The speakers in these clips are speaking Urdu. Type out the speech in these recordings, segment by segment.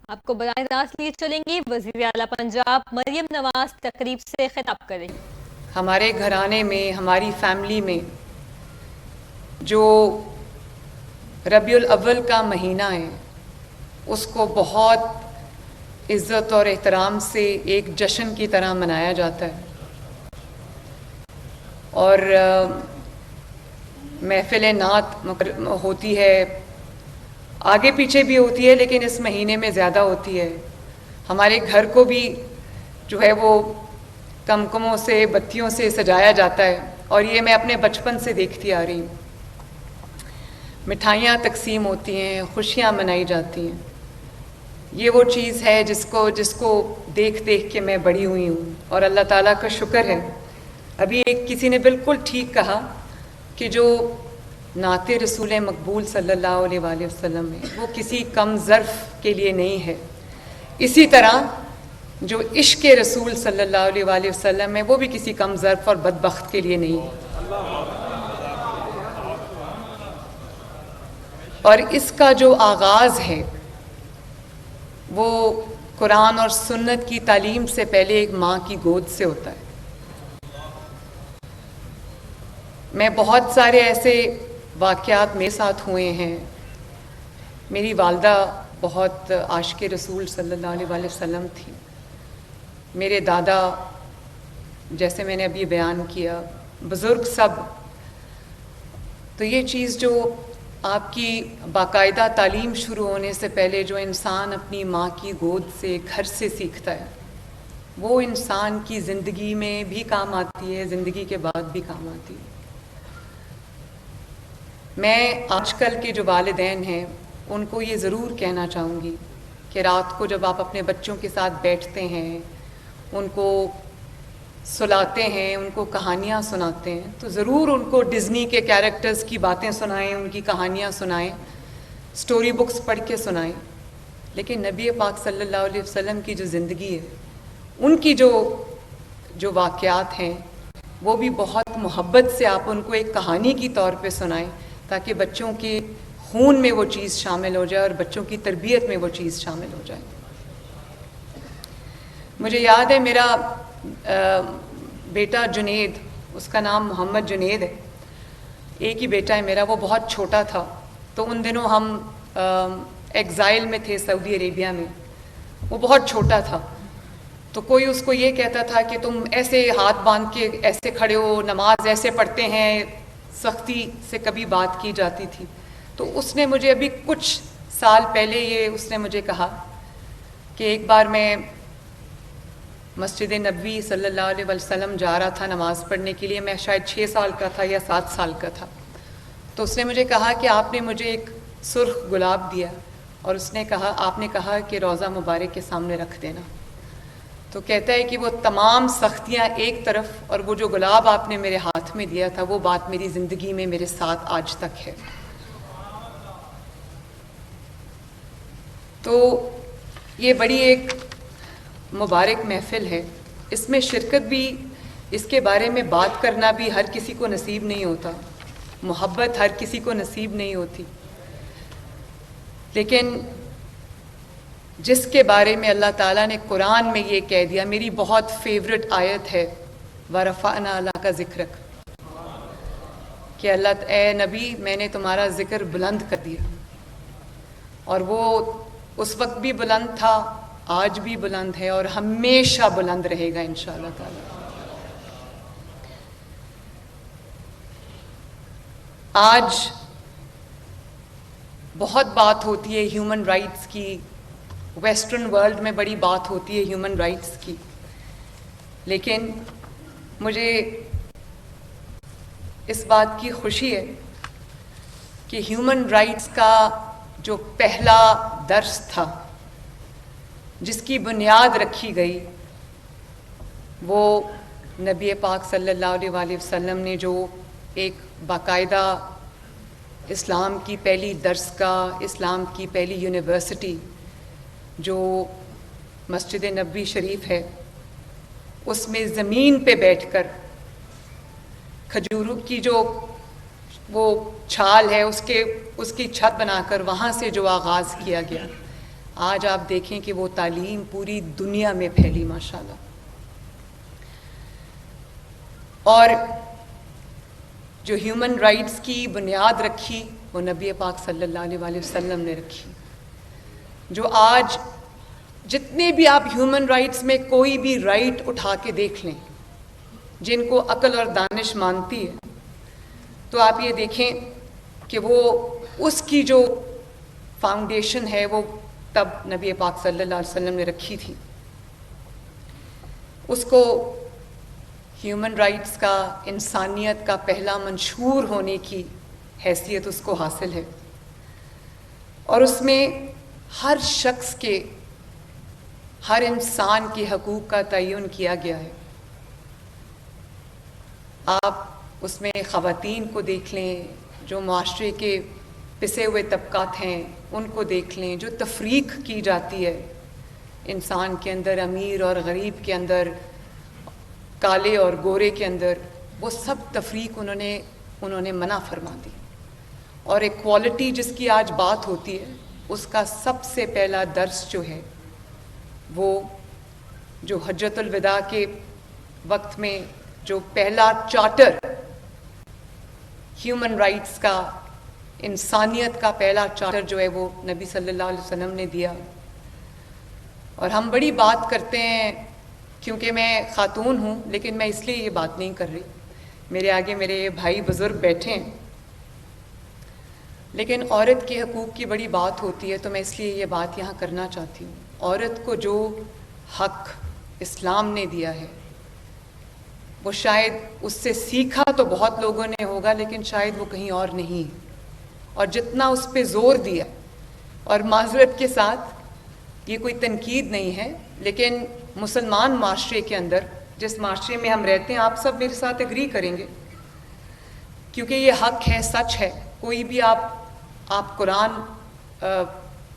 آپ کو براہ راست لیے چلیں گی وزیر اعلیٰ پنجاب مریم نواز تقریب سے خطاب کریں گی۔ ہمارے گھرانے میں، ہماری فیملی میں جو ربیع الاول کا مہینہ ہے اس کو بہت عزت اور احترام سے ایک جشن کی طرح منایا جاتا ہے، اور محفل نعت ہوتی ہے، آگے پیچھے بھی ہوتی ہے لیکن اس مہینے میں زیادہ ہوتی ہے۔ ہمارے گھر کو بھی جو ہے وہ کمکموں سے، بتیوں سے سجایا جاتا ہے، اور یہ میں اپنے بچپن سے دیکھتی آ رہی ہوں۔ مٹھائیاں تقسیم ہوتی ہیں، خوشیاں منائی جاتی ہیں۔ یہ وہ چیز ہے جس کو دیکھ کے میں بڑی ہوئی ہوں، اور اللہ تعالیٰ کا شکر ہے۔ ابھی کسی نے بالکل ٹھیک کہا کہ جو نعت رسول مقبول صلی اللہ علیہ وآلہ وسلم ہے وہ کسی کم ظرف کے لیے نہیں ہے، اسی طرح جو عشق رسول صلی اللہ علیہ وآلہ وسلم ہے وہ بھی کسی کم ظرف اور بدبخت کے لیے نہیں ہے۔ اور اس کا جو آغاز ہے وہ قرآن اور سنت کی تعلیم سے پہلے ایک ماں کی گود سے ہوتا ہے۔ میں بہت سارے ایسے واقعات میرے ساتھ ہوئے ہیں۔ میری والدہ بہت عاشق رسول صلی اللہ علیہ وآلہ وسلم تھی۔ میرے دادا، جیسے میں نے ابھی بیان کیا، بزرگ سب۔ تو یہ چیز جو آپ کی باقاعدہ تعلیم شروع ہونے سے پہلے جو انسان اپنی ماں کی گود سے، گھر سے سیکھتا ہے، وہ انسان کی زندگی میں بھی کام آتی ہے، زندگی کے بعد بھی کام آتی ہے۔ میں آج کل کے جو والدین ہیں ان کو یہ ضرور کہنا چاہوں گی کہ رات کو جب آپ اپنے بچوں کے ساتھ بیٹھتے ہیں، ان کو سلاتے ہیں، ان کو کہانیاں سناتے ہیں، تو ضرور ان کو ڈزنی کے کیریکٹرز کی باتیں سنائیں، ان کی کہانیاں سنائیں، سٹوری بکس پڑھ کے سنائیں۔ لیکن نبی پاک صلی اللہ علیہ وسلم کی جو زندگی ہے، ان کی جو واقعات ہیں وہ بھی بہت محبت سے آپ ان کو ایک کہانی کی طور پہ سنائیں، تاکہ بچوں کے خون میں وہ چیز شامل ہو جائے اور بچوں کی تربیت میں وہ چیز شامل ہو جائے۔ مجھے یاد ہے میرا بیٹا جنید، اس کا نام محمد جنید ہے، ایک ہی بیٹا ہے میرا، وہ بہت چھوٹا تھا۔ تو ان دنوں ہم ایگزائل میں تھے سعودی عربیہ میں، وہ بہت چھوٹا تھا۔ تو کوئی اس کو یہ کہتا تھا کہ تم ایسے ہاتھ باندھ کے ایسے کھڑے ہو، نماز ایسے پڑھتے ہیں، سختی سے کبھی بات کی جاتی تھی۔ تو اس نے مجھے ابھی کچھ سال پہلے اس نے مجھے کہا کہ ایک بار میں مسجد نبوی صلی اللہ علیہ وسلم جا رہا تھا نماز پڑھنے کے لیے، میں شاید 6 سال کا تھا یا 7 سال کا تھا۔ تو اس نے مجھے کہا کہ آپ نے مجھے ایک سرخ گلاب دیا، اور آپ نے کہا کہ روضہ مبارک کے سامنے رکھ دینا۔ تو کہتا ہے کہ وہ تمام سختیاں ایک طرف، اور وہ جو گلاب آپ نے میرے ہاتھ میں دیا تھا، وہ بات میری زندگی میں میرے ساتھ آج تک ہے۔ تو یہ بڑی ایک مبارک محفل ہے، اس میں شرکت بھی، اس کے بارے میں بات کرنا بھی ہر کسی کو نصیب نہیں ہوتا، محبت ہر کسی کو نصیب نہیں ہوتی۔ لیکن جس کے بارے میں اللہ تعالیٰ نے قرآن میں یہ کہہ دیا، میری بہت فیورٹ آیت ہے وَرَفَعْنَا لَكَ ذِكْرَكَ، کہ اے نبی میں نے تمہارا ذکر بلند کر دیا، اور وہ اس وقت بھی بلند تھا، آج بھی بلند ہے، اور ہمیشہ بلند رہے گا انشاءاللہ تعالی۔ آج بہت بات ہوتی ہے ہیومن رائٹس کی، ویسٹرن ورلڈ میں بڑی بات ہوتی ہے ہیومن رائٹس کی، لیکن مجھے اس بات کی خوشی ہے کہ ہیومن رائٹس کا جو پہلا درس تھا، جس کی بنیاد رکھی گئی، وہ نبی پاک صلی اللہ علیہ وآلہ وسلم نے جو ایک باقاعدہ اسلام کی پہلی درسگاہ، اسلام کی پہلی یونیورسٹی جو مسجد نبوی شریف ہے، اس میں زمین پہ بیٹھ کر کھجوروں کی جو وہ چھال ہے اس کی چھت بنا کر وہاں سے جو آغاز کیا گیا۔ آج آپ دیکھیں کہ وہ تعلیم پوری دنیا میں پھیلی ماشاءاللہ. اور جو ہیومن رائٹس کی بنیاد رکھی وہ نبی پاک صلی اللہ علیہ وآلہ وسلم نے رکھی. جو آج جتنے بھی آپ ہیومن رائٹس میں کوئی بھی رائٹ اٹھا کے دیکھ لیں جن کو عقل اور دانش مانتی ہے تو آپ یہ دیکھیں کہ وہ اس کی جو فاؤنڈیشن ہے وہ تب نبی پاک صلی اللہ علیہ وسلم نے رکھی تھی. اس کو ہیومن رائٹس کا، انسانیت کا پہلا منشور ہونے کی حیثیت اس کو حاصل ہے. اور اس میں ہر شخص کے، ہر انسان کے حقوق کا تعین کیا گیا ہے. آپ اس میں خواتین کو دیکھ لیں، جو معاشرے کے پسے ہوئے طبقات ہیں ان کو دیکھ لیں، جو تفریق کی جاتی ہے انسان کے اندر، امیر اور غریب کے اندر، کالے اور گورے کے اندر، وہ سب تفریق انہوں نے منع فرما دی. اور ایکوالٹی جس کی آج بات ہوتی ہے اس کا سب سے پہلا درس جو ہے وہ جو حجۃ الوداع کے وقت میں جو پہلا چارٹر ہیومن رائٹس کا، انسانیت کا پہلا چارٹر جو ہے وہ نبی صلی اللہ علیہ وسلم نے دیا. اور ہم بڑی بات کرتے ہیں، کیونکہ میں خاتون ہوں لیکن میں اس لیے یہ بات نہیں کر رہی، میرے آگے میرے بھائی بزرگ بیٹھے ہیں، لیکن عورت کے حقوق کی بڑی بات ہوتی ہے تو میں اس لیے یہ بات یہاں کرنا چاہتی ہوں. عورت کو جو حق اسلام نے دیا ہے وہ شاید اس سے سیکھا تو بہت لوگوں نے ہوگا لیکن شاید وہ کہیں اور نہیں. اور جتنا اس پہ زور دیا، اور معذرت کے ساتھ یہ کوئی تنقید نہیں ہے، لیکن مسلمان معاشرے کے اندر، جس معاشرے میں ہم رہتے ہیں، آپ سب میرے ساتھ اگری کریں گے کیونکہ یہ حق ہے، سچ ہے. کوئی بھی آپ قرآن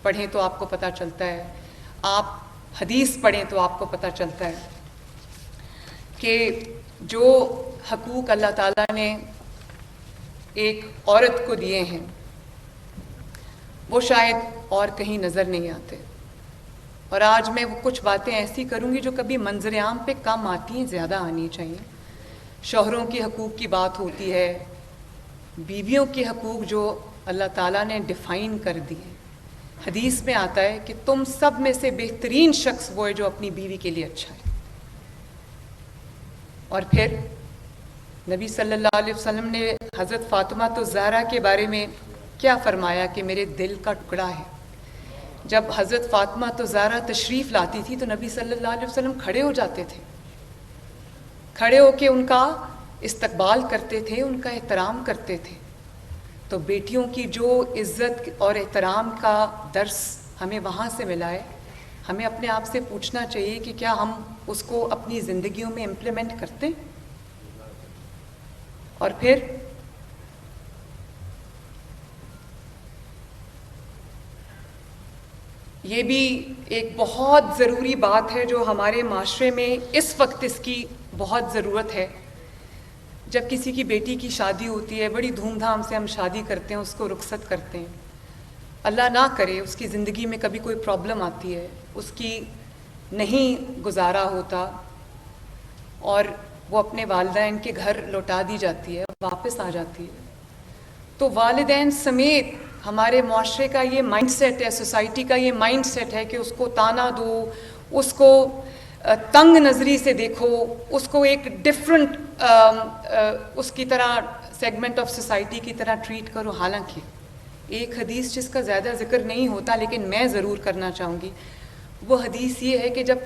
پڑھیں تو آپ کو پتہ چلتا ہے، آپ حدیث پڑھیں تو آپ کو پتہ چلتا ہے کہ جو حقوق اللہ تعالیٰ نے ایک عورت کو دیے ہیں وہ شاید اور کہیں نظر نہیں آتے. اور آج میں وہ کچھ باتیں ایسی کروں گی جو کبھی منظر عام پہ کم آتی ہیں، زیادہ آنی چاہیے. شوہروں کے حقوق کی بات ہوتی ہے، بیویوں کے حقوق جو اللہ تعالیٰ نے ڈیفائن کر دیے. حدیث میں آتا ہے کہ تم سب میں سے بہترین شخص وہ ہے جو اپنی بیوی کے لیے اچھا ہے. اور پھر نبی صلی اللہ علیہ وسلم نے حضرت فاطمہ الزہرا کے بارے میں کیا فرمایا کہ میرے دل کا ٹکڑا ہے. جب حضرت فاطمہ الزہرا تشریف لاتی تھی تو نبی صلی اللہ علیہ وسلم کھڑے ہو جاتے تھے، کھڑے ہو کے ان کا استقبال کرتے تھے، ان کا احترام کرتے تھے. تو بیٹیوں کی جو عزت اور احترام کا درس ہمیں وہاں سے ملا ہے، ہمیں اپنے آپ سے پوچھنا چاہیے کہ کیا ہم اس کو اپنی زندگیوں میں امپلیمنٹ کرتے ہیں. اور پھر یہ بھی ایک بہت ضروری بات ہے جو ہمارے معاشرے میں اس وقت اس کی بہت ضرورت ہے. جب کسی کی بیٹی کی شادی ہوتی ہے، بڑی دھوم دھام سے ہم شادی کرتے ہیں، اس کو رخصت کرتے ہیں. اللہ نہ کرے اس کی زندگی میں کبھی کوئی پرابلم آتی ہے، اس کی نہیں گزارا ہوتا اور وہ اپنے والدین کے گھر لوٹا دی جاتی ہے، واپس آ جاتی ہے. تو والدین سمیت ہمارے معاشرے کا یہ مائنڈ سیٹ ہے، سوسائٹی کا یہ مائنڈ سیٹ ہے کہ اس کو تانا دو، اس کو تنگ نظری سے دیکھو، اس کو ایک ڈفرنٹ اس کی طرح سیگمنٹ آف سوسائٹی کی طرح ٹریٹ کرو. حالانکہ ایک حدیث جس کا زیادہ ذکر نہیں ہوتا لیکن میں ضرور کرنا چاہوں گی، وہ حدیث یہ ہے کہ جب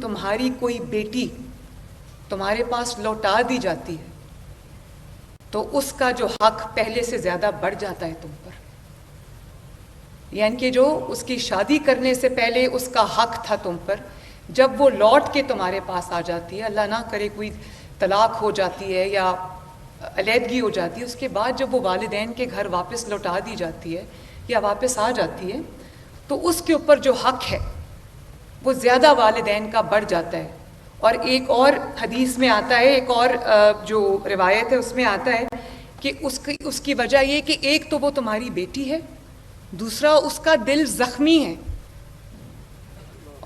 تمہاری کوئی بیٹی تمہارے پاس لوٹا دی جاتی ہے تو اس کا جو حق پہلے سے زیادہ بڑھ جاتا ہے تم پر. یعنی کہ جو اس کی شادی کرنے سے پہلے اس کا حق تھا تم پر، جب وہ لوٹ کے تمہارے پاس آ جاتی ہے، اللہ نہ کرے کوئی طلاق ہو جاتی ہے یا علیحدگی ہو جاتی ہے، اس کے بعد جب وہ والدین کے گھر واپس لوٹا دی جاتی ہے یا واپس آ جاتی ہے تو اس کے اوپر جو حق ہے وہ زیادہ والدین کا بڑھ جاتا ہے. اور ایک اور حدیث میں آتا ہے، ایک اور جو روایت ہے اس میں آتا ہے کہ اس کی وجہ یہ کہ ایک تو وہ تمہاری بیٹی ہے، دوسرا اس کا دل زخمی ہے،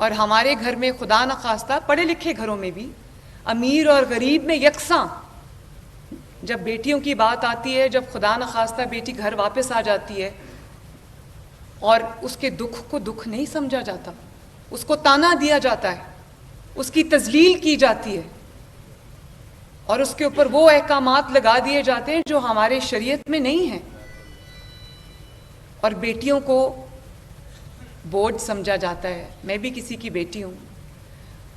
اور ہمارے گھر میں خدا نخواستہ پڑھے لکھے گھروں میں بھی امیر اور غریب میں یکساں جب بیٹیوں کی بات آتی ہے، جب خدا نخواستہ بیٹی گھر واپس آ جاتی ہے اور اس کے دکھ کو دکھ نہیں سمجھا جاتا، اس کو تانا دیا جاتا ہے، اس کی تذلیل کی جاتی ہے اور اس کے اوپر وہ احکامات لگا دیے جاتے ہیں جو ہمارے شریعت میں نہیں ہیں، اور بیٹیوں کو بوجھ سمجھا جاتا ہے۔ میں بھی کسی کی بیٹی ہوں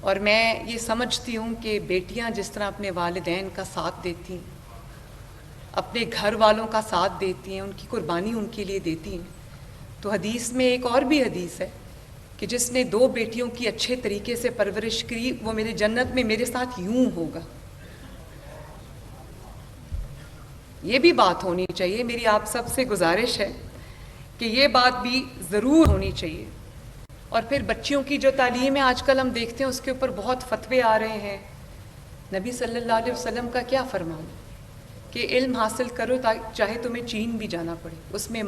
اور میں یہ سمجھتی ہوں کہ بیٹیاں جس طرح اپنے والدین کا ساتھ دیتی ہیں، اپنے گھر والوں کا ساتھ دیتی ہیں، ان کی قربانی ان کے لیے دیتی ہیں، تو حدیث میں ایک اور بھی حدیث ہے کہ جس نے 2 بیٹیوں کی اچھے طریقے سے پرورش کی وہ میرے جنت میں میرے ساتھ یوں ہوگا۔ یہ بھی بات ہونی چاہیے، میری آپ سب سے گزارش ہے کہ یہ بات بھی ضرور ہونی چاہیے۔ اور پھر بچیوں کی جو تعلیم ہے آج کل ہم دیکھتے ہیں اس کے اوپر بہت فتوے آ رہے ہیں۔ نبی صلی اللہ علیہ وسلم کا کیا فرمان کہ علم حاصل کرو چاہے تمہیں چین بھی جانا پڑے، اس میں